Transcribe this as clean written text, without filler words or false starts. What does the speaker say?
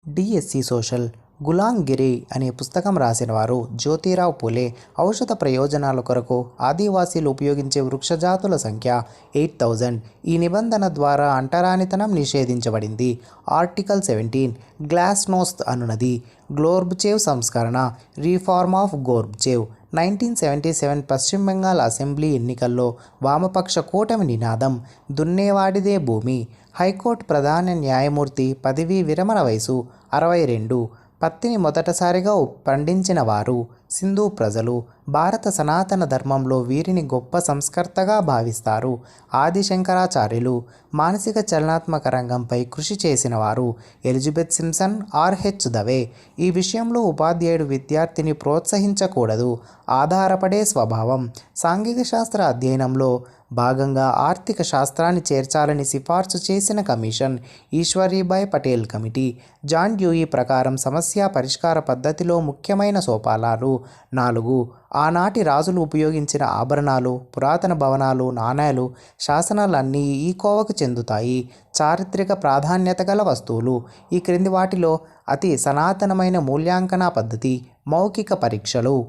DSC social గులాంగిరి అనే పుస్తకం రాసిన వారు జ్యోతిరావు పూలే. ఔషధ ప్రయోజనాల కొరకు ఆదివాసీలు ఉపయోగించే వృక్షజాతుల సంఖ్య 8000. ఈ నిబంధన ద్వారా అంటరానితనం నిషేధించబడింది. ఆర్టికల్ 17 గ్లాస్నోస్త్ అనునది గోర్బచేవ్ సంస్కరణ రీఫార్మ్ ఆఫ్ గోర్బచేవ్ 1977 పశ్చిమ బెంగాల్ అసెంబ్లీ ఎన్నికల్లో వామపక్ష కూటమి నినాదం దున్నేవాడిదే భూమి. హైకోర్టు ప్రధాన న్యాయమూర్తి పదవీ విరమణ వయసు 62. పత్తిని మొదటిసారిగా పండించిన వారు సింధు ప్రజలు. భారత సనాతన ధర్మంలో వీరిని గొప్ప సంస్కర్తగా భావిస్తారు. ఆది శంకరాచార్యులు. మానసిక చలనాత్మక రంగంపై కృషి చేసిన వారు ఎలిజబెత్ సింప్సన్, ఆర్హెచ్ దవే. ఈ విషయంలో ఉపాధ్యాయుడు విద్యార్థిని ప్రోత్సహించకూడదు. ఆధారపడే స్వభావం. సాంఘిక శాస్త్ర అధ్యయనంలో భాగంగా ఆర్థిక శాస్త్రాన్ని చేర్చాలని సిఫార్సు చేసిన commission Eshwaribai Patel committee. John Dewey ప్రకారం సమస్య పరిష్కార పద్ధతిలో ముఖ్యమైన సోపానాలు 4. ఆనాటి రాజులు ఉపయోగించిన ఆభరణాలు, పురాతన భవనాలు, నాణేలు, శాసనాలు అన్నీ ఈ కోవకు చెందుతాయి. చారిత్రక ప్రాధాన్యత గల వస్తువులు. ఈ క్రింది వాటిలో అతి సనాతనమైన మూల్యాంకన పద్ధతి మౌఖిక పరీక్షలు.